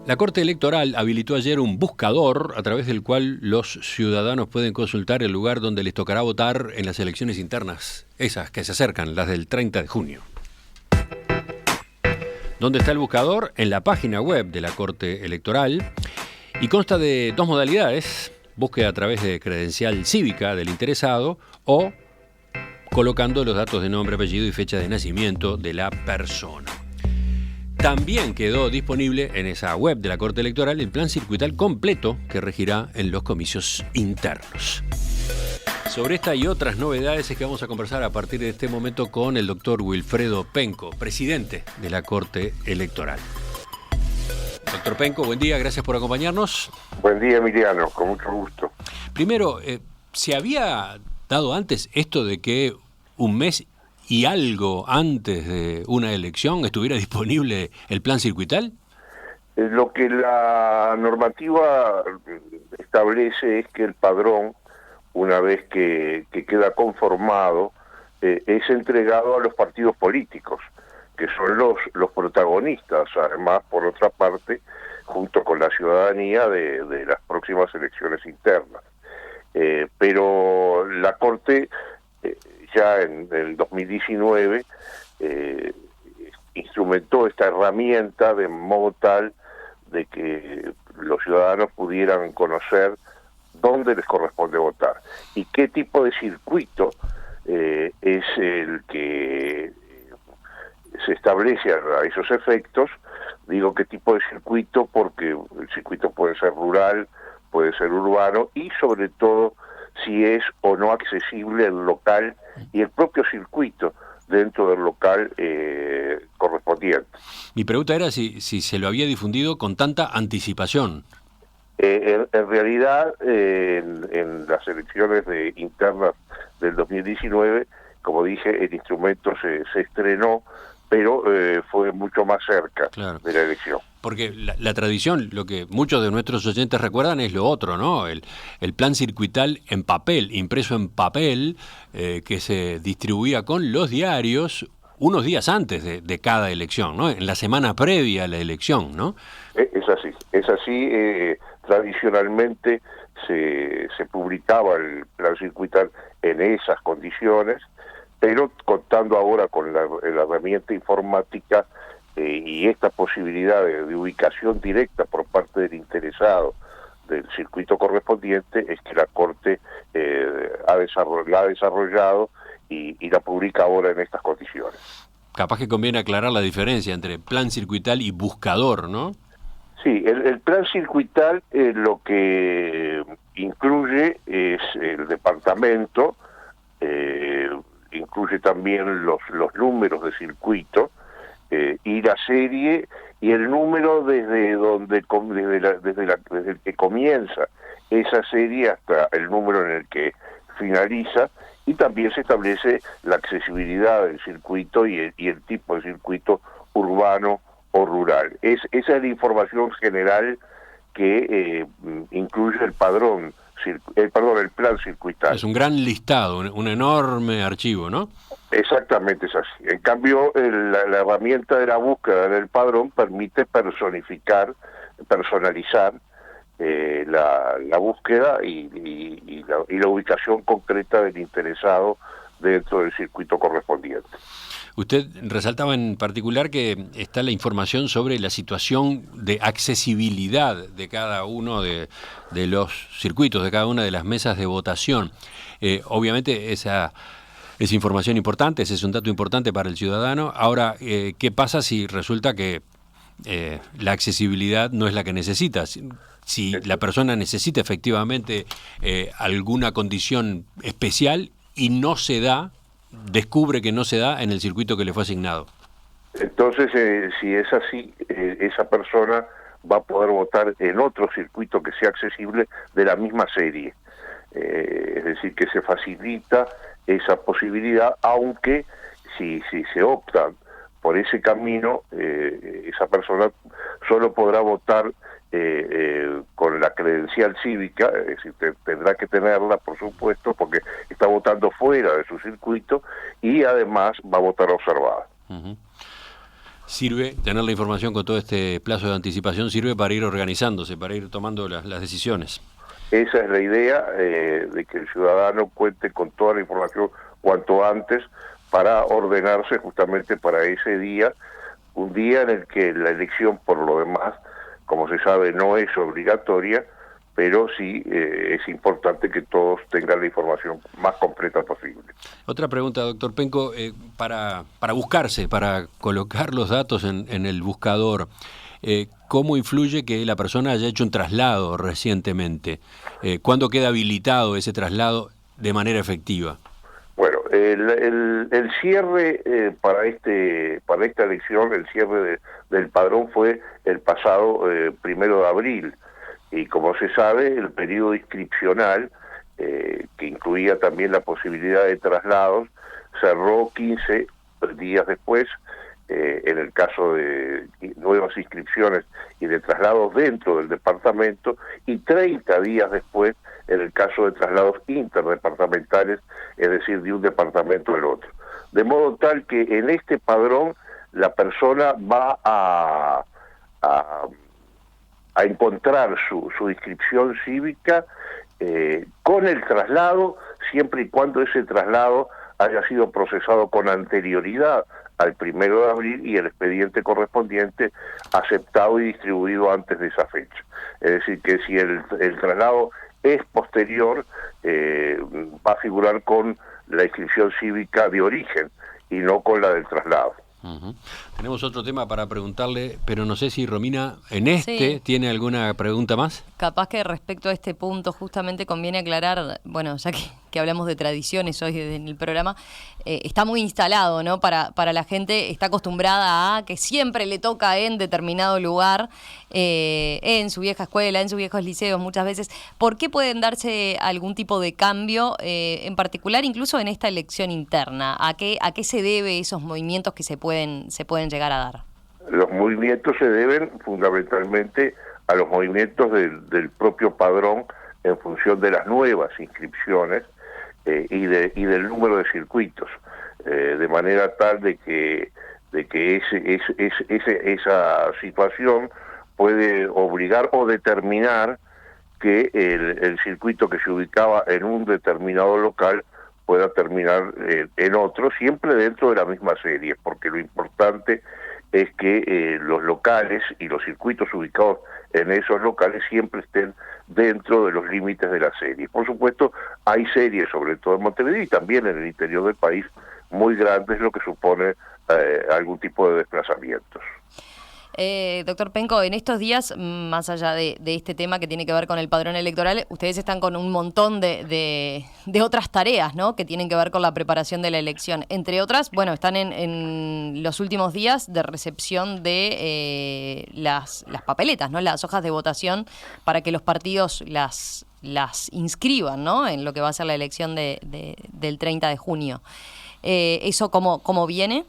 La Corte Electoral habilitó ayer un buscador a través del cual los ciudadanos pueden consultar el lugar donde les tocará votar en las elecciones internas, esas que se acercan, las del 30 de junio. ¿Dónde está el buscador? En la página web de la Corte Electoral, y consta de dos modalidades: búsqueda a través de credencial cívica del interesado o colocando los datos de nombre, apellido y fecha de nacimiento de la persona. También quedó disponible en esa web de la Corte Electoral el plan circuital completo que regirá en los comicios internos. Sobre esta y otras novedades es que vamos a conversar a partir de este momento con el doctor Wilfredo Penco, presidente de la Corte Electoral. Doctor Penco, buen día, gracias por acompañarnos. Buen día, Emiliano, con mucho gusto. Primero, ¿se había dado antes esto de que un mes y algo antes de una elección estuviera disponible el plan circuital? Lo que la normativa establece es que el padrón, una vez que queda conformado, es entregado a los partidos políticos, que son los protagonistas, además, por otra parte, junto con la ciudadanía de las próximas elecciones internas. Pero la Corte ya en el 2019 instrumentó esta herramienta de modo tal de que los ciudadanos pudieran conocer dónde les corresponde votar y qué tipo de circuito es el que se establece a esos efectos. Digo qué tipo de circuito porque el circuito puede ser rural, puede ser urbano y sobre todo si es o no accesible el local y el propio circuito dentro del local correspondiente. Mi pregunta era si se lo había difundido con tanta anticipación. En realidad, en las elecciones internas del 2019, como dije, el instrumento se estrenó, pero fue mucho más cerca, claro, de la elección. Porque la tradición, lo que muchos de nuestros oyentes recuerdan es lo otro, ¿no? El plan circuital en papel, impreso en papel, que se distribuía con los diarios unos días antes de cada elección, ¿no? En la semana previa a la elección, ¿no? Es así. Tradicionalmente se publicaba el plan circuital en esas condiciones, pero contando ahora con la herramienta informática y esta posibilidad de ubicación directa por parte del interesado del circuito correspondiente, es que la Corte la ha desarrollado y la publica ahora en estas condiciones. Capaz que conviene aclarar la diferencia entre plan circuital y buscador, ¿no? Sí, el plan circuital lo que incluye es el departamento, incluye también los números de circuito y la serie y el número desde el que comienza esa serie hasta el número en el que finaliza, y también se establece la accesibilidad del circuito y el tipo de circuito urbano o rural. Esa es la información general que incluye el plan circuital. Es un gran listado, un enorme archivo, ¿no? Exactamente, es así. En cambio, la herramienta de la búsqueda del padrón permite personalizar la búsqueda y la ubicación concreta del interesado dentro del circuito correspondiente. Usted resaltaba en particular que está la información sobre la situación de accesibilidad de cada uno de los circuitos, de cada una de las mesas de votación. Obviamente esa es información importante, ese es un dato importante para el ciudadano. Ahora, ¿qué pasa si resulta que la accesibilidad no es la que necesita? Si la persona necesita efectivamente alguna condición especial y no se da, descubre que no se da en el circuito que le fue asignado. Entonces, si es así, esa persona va a poder votar en otro circuito que sea accesible de la misma serie. Es decir, que se facilita esa posibilidad, aunque si se opta por ese camino, esa persona solo podrá votar con la credencial cívica, es decir, tendrá que tenerla, por supuesto, porque está votando fuera de su circuito y además va a votar observada. Uh-huh. Sirve, tener la información con todo este plazo de anticipación sirve para ir organizándose, para ir tomando las decisiones. Esa es la idea, de que el ciudadano cuente con toda la información cuanto antes para ordenarse justamente para ese día, un día en el que la elección, por lo demás, como se sabe, no es obligatoria, pero sí es importante que todos tengan la información más completa posible. Otra pregunta, doctor Penco, para buscarse, para colocar los datos en el buscador, ¿cómo influye que la persona haya hecho un traslado recientemente? ¿Cuándo queda habilitado ese traslado de manera efectiva? Bueno, el cierre para esta elección, el cierre del padrón fue el pasado 1 de abril, y como se sabe, el periodo inscripcional, que incluía también la posibilidad de traslados, cerró 15 días después, en el caso de nuevas inscripciones y de traslados dentro del departamento, y 30 días después en el caso de traslados interdepartamentales, es decir, de un departamento al otro. De modo tal que en este padrón la persona va a encontrar su inscripción cívica con el traslado, siempre y cuando ese traslado haya sido procesado con anterioridad al 1 de abril y el expediente correspondiente aceptado y distribuido antes de esa fecha. Es decir, que si el traslado es posterior, va a figurar con la inscripción cívica de origen y no con la del traslado. Uh-huh. Tenemos otro tema para preguntarle, pero no sé si Romina tiene alguna pregunta más. Capaz que respecto a este punto justamente conviene aclarar, bueno, ya que hablamos de tradiciones hoy en el programa, está muy instalado, ¿no? Para la gente, está acostumbrada a que siempre le toca en determinado lugar, en su vieja escuela, en sus viejos liceos muchas veces. ¿Por qué pueden darse algún tipo de cambio, en particular incluso en esta elección interna? ¿A qué se debe esos movimientos que se pueden llegar a dar? Los movimientos se deben fundamentalmente a los movimientos del propio padrón en función de las nuevas inscripciones y del número de circuitos, de manera tal de que esa situación puede obligar o determinar que el circuito que se ubicaba en un determinado local pueda terminar en otro, siempre dentro de la misma serie, porque lo importante es que los locales y los circuitos ubicados en esos locales siempre estén dentro de los límites de la serie. Por supuesto, hay series, sobre todo en Montevideo y también en el interior del país, muy grandes, lo que supone algún tipo de desplazamientos. Doctor Penco, en estos días, más allá de este tema que tiene que ver con el padrón electoral, ustedes están con un montón de otras tareas, ¿no?, que tienen que ver con la preparación de la elección. Entre otras, bueno, están en los últimos días de recepción de las papeletas, ¿no?, las hojas de votación, para que los partidos las inscriban, ¿no?, en lo que va a ser la elección del 30 de junio. ¿Eso cómo viene?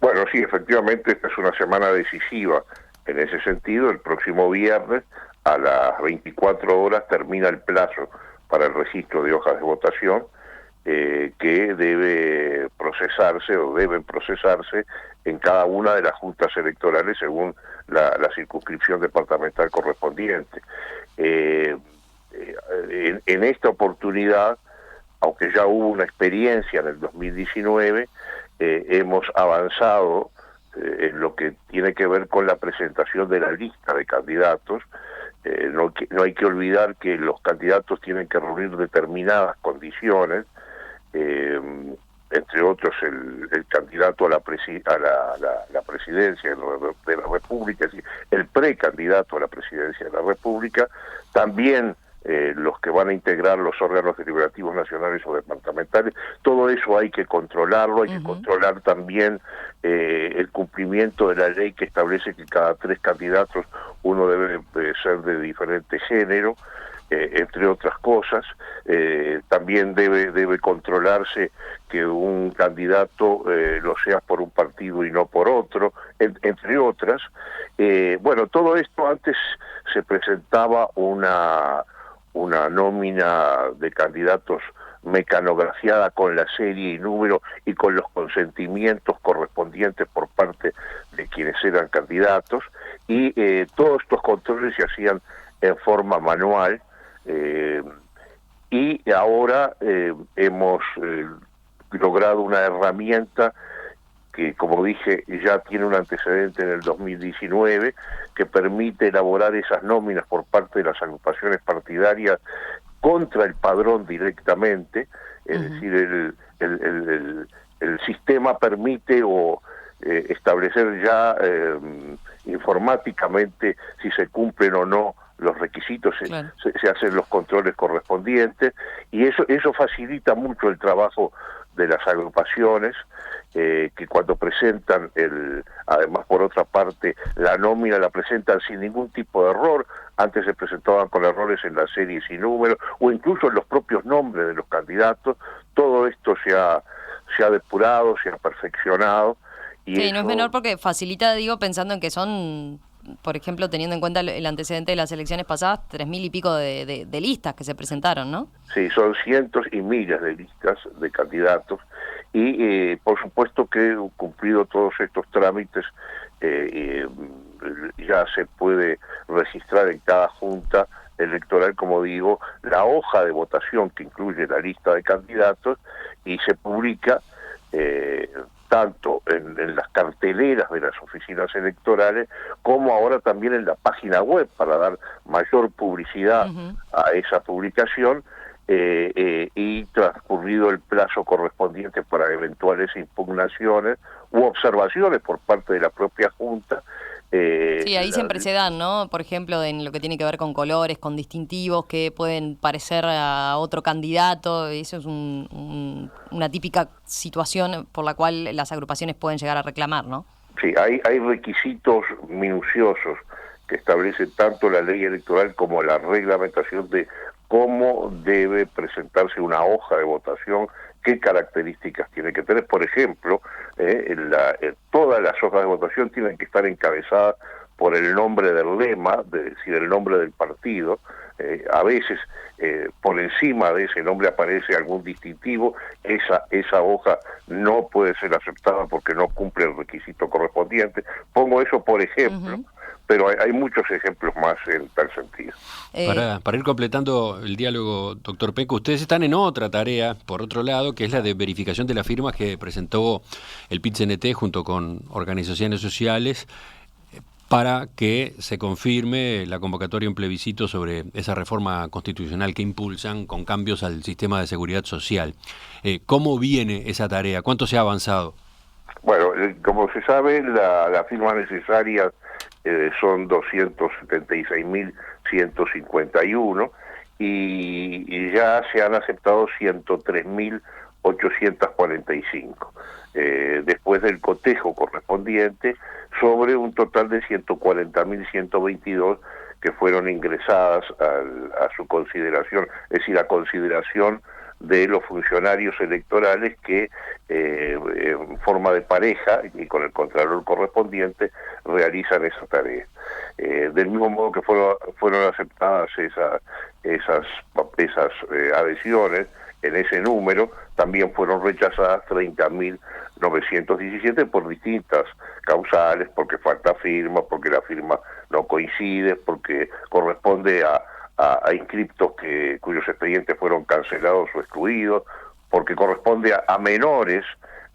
Bueno, sí, efectivamente, esta es una semana decisiva en ese sentido. El próximo viernes a las 24 horas termina el plazo para el registro de hojas de votación, que debe procesarse o deben procesarse en cada una de las juntas electorales según la circunscripción departamental correspondiente. En esta oportunidad, aunque ya hubo una experiencia en el 2019, hemos avanzado en lo que tiene que ver con la presentación de la lista de candidatos. No hay que olvidar que los candidatos tienen que reunir determinadas condiciones, entre otros el candidato a la presidencia de la República, es decir, el precandidato a la presidencia de la República, también los que van a integrar los órganos deliberativos nacionales o departamentales. Todo eso hay que controlarlo, hay que controlar también el cumplimiento de la ley que establece que cada 3 candidatos uno debe ser de diferente género, entre otras cosas. También debe controlarse que un candidato lo sea por un partido y no por otro, entre otras. Bueno, todo esto antes se presentaba una nómina de candidatos mecanografiada con la serie y número y con los consentimientos correspondientes por parte quienes eran candidatos, y todos estos controles se hacían en forma manual, y ahora hemos logrado una herramienta que, como dije, ya tiene un antecedente en el 2019, que permite elaborar esas nóminas por parte de las agrupaciones partidarias contra el padrón directamente. Es decir, el sistema permite establecer ya informáticamente si se cumplen o no los requisitos, claro. se hacen los controles correspondientes, y eso facilita mucho el trabajo de las agrupaciones, que cuando presentan además, por otra parte, la nómina la presentan sin ningún tipo de error. Antes se presentaban con errores en las series y números, o incluso en los propios nombres de los candidatos. Todo esto se ha depurado, se ha perfeccionado. Y sí, no es menor, porque facilita, digo, pensando en que son, por ejemplo, teniendo en cuenta el antecedente de las elecciones pasadas, 3.000 y pico de listas que se presentaron, ¿no? Sí, son cientos y miles de listas de candidatos, y por supuesto que, cumplido todos estos trámites, ya se puede registrar en cada junta electoral, como digo, la hoja de votación que incluye la lista de candidatos, y se publica tanto en las carteleras de las oficinas electorales, como ahora también en la página web, para dar mayor publicidad a esa publicación, y transcurrido el plazo correspondiente para eventuales impugnaciones u observaciones por parte de la propia Junta. Sí, ahí siempre se dan, ¿no? Por ejemplo, en lo que tiene que ver con colores, con distintivos que pueden parecer a otro candidato. Eso es una típica situación por la cual las agrupaciones pueden llegar a reclamar, ¿no? Sí, hay requisitos minuciosos que establece tanto la ley electoral como la reglamentación de cómo debe presentarse una hoja de votación, qué características tiene que tener. Por ejemplo, todas las hojas de votación tienen que estar encabezadas por el nombre del lema, es decir, el nombre del partido. A veces por encima de ese nombre aparece algún distintivo. Esa hoja no puede ser aceptada porque no cumple el requisito correspondiente. Pongo eso por ejemplo, pero hay muchos ejemplos más en tal sentido. Para ir completando el diálogo, doctor Penco, ustedes están en otra tarea, por otro lado, que es la de verificación de las firmas que presentó el PIT-CNT junto con organizaciones sociales, para que se confirme la convocatoria a un plebiscito sobre esa reforma constitucional que impulsan con cambios al sistema de seguridad social. ¿Cómo viene esa tarea? ¿Cuánto se ha avanzado? Bueno, como se sabe, la firma necesaria son 276.151, y ya se han aceptado 103.845, después del cotejo correspondiente, sobre un total de 140.122 que fueron ingresadas a su consideración, es decir, a consideración de los funcionarios electorales que en forma de pareja y con el contralor correspondiente realizan esa tarea. Del mismo modo que fueron aceptadas esas adhesiones en ese número, también fueron rechazadas 30.917 por distintas causales, porque falta firma, porque la firma no coincide, porque corresponde a inscriptos cuyos expedientes fueron cancelados o excluidos, porque corresponde a menores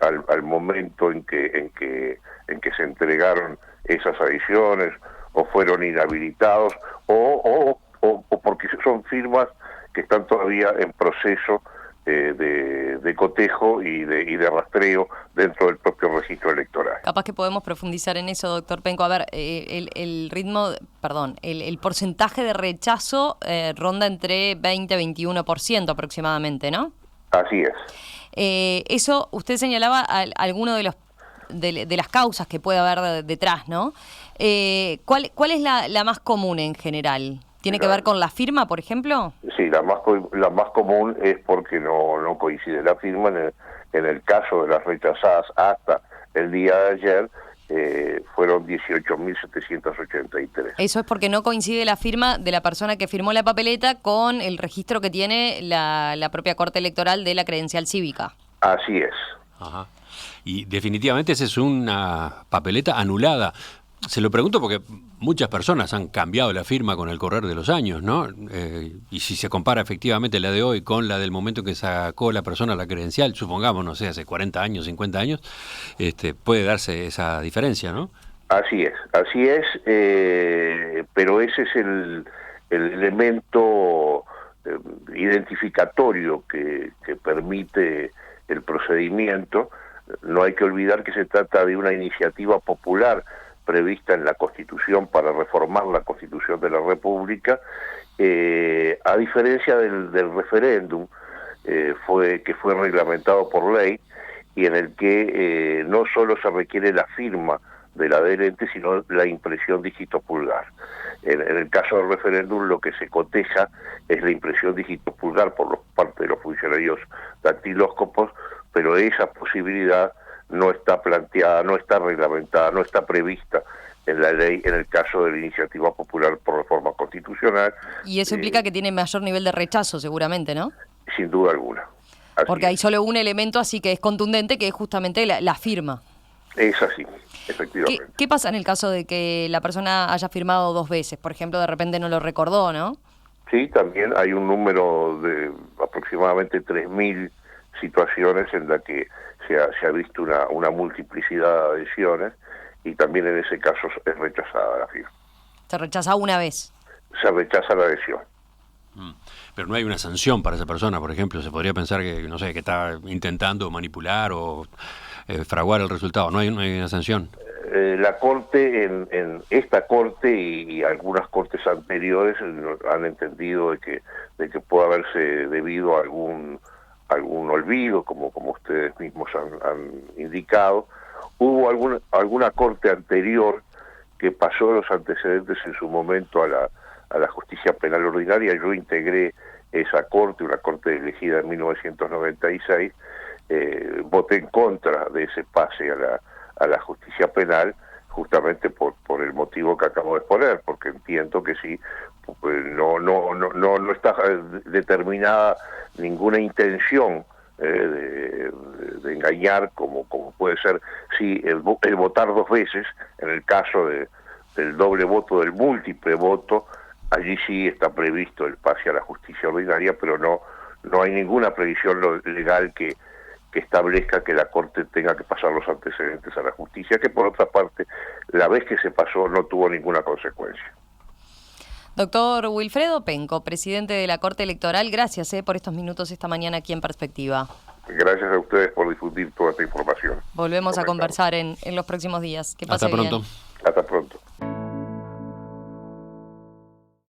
al momento en que se entregaron esas adhesiones, o fueron inhabilitados, o porque son firmas que están todavía en proceso de cotejo y de rastreo dentro del propio registro electoral. Capaz que podemos profundizar en eso, doctor Penco. A ver, el porcentaje de rechazo ronda entre 20 y 21% aproximadamente, ¿no? Así es. Eso, usted señalaba alguno de las causas que puede haber detrás, ¿no? ¿Cuál es la más común en general? ¿Tiene que ver con la firma, por ejemplo? Sí, la más común es porque no coincide la firma. En el caso de las rechazadas hasta el día de ayer, fueron 18.783. Eso es porque no coincide la firma de la persona que firmó la papeleta con el registro que tiene la propia Corte Electoral de la credencial cívica. Así es. Ajá. Y definitivamente esa es una papeleta anulada. Se lo pregunto porque muchas personas han cambiado la firma con el correr de los años, ¿no? Y si se compara efectivamente la de hoy con la del momento en que sacó la persona la credencial, supongamos, no sé, hace 40 años, 50 años, puede darse esa diferencia, ¿no? Así es, pero ese es el elemento identificatorio que permite el procedimiento. No hay que olvidar que se trata de una iniciativa popular prevista en la Constitución para reformar la Constitución de la República, a diferencia del referéndum que fue reglamentado por ley y en el que no solo se requiere la firma del adherente, sino la impresión dígito pulgar. En el caso del referéndum lo que se coteja es la impresión dígito pulgar por parte de los funcionarios dactilóscopos, pero esa posibilidad no está planteada, no está reglamentada, no está prevista en la ley en el caso de la iniciativa popular por reforma constitucional. Y eso implica que tiene mayor nivel de rechazo, seguramente, ¿no? Sin duda alguna. Porque hay solo un elemento así que es contundente, que es justamente la firma. Es así, efectivamente. ¿Qué pasa en el caso de que la persona haya firmado 2 veces? Por ejemplo, de repente no lo recordó, ¿no? Sí, también hay un número de aproximadamente 3.000 situaciones en la que se ha visto una multiplicidad de adhesiones y también en ese caso es rechazada la firma. ¿Se rechaza una vez? Se rechaza la adhesión. Pero no hay una sanción para esa persona, por ejemplo. Se podría pensar que, no sé, que está intentando manipular o fraguar el resultado. No hay una sanción. La Corte, en esta Corte y algunas Cortes anteriores han entendido de que puede haberse debido a algún olvido, como ustedes mismos han indicado. Hubo alguna Corte anterior que pasó los antecedentes en su momento a la justicia penal ordinaria. Yo integré esa Corte, una Corte elegida en 1996, voté en contra de ese pase a la justicia penal, justamente por el motivo que acabo de exponer, porque entiendo que sí, no está determinada ninguna intención de engañar, como puede ser el votar 2 veces, en el caso del doble voto, del múltiple voto. Allí sí está previsto el pase a la justicia ordinaria, pero no hay ninguna previsión legal que establezca que la Corte tenga que pasar los antecedentes a la justicia, que por otra parte, la vez que se pasó no tuvo ninguna consecuencia. Doctor Wilfredo Penco, presidente de la Corte Electoral, gracias por estos minutos esta mañana aquí en Perspectiva. Gracias a ustedes por difundir toda esta información. Volvemos a conversar en los próximos días. Que pase Hasta pronto. bien. Hasta pronto.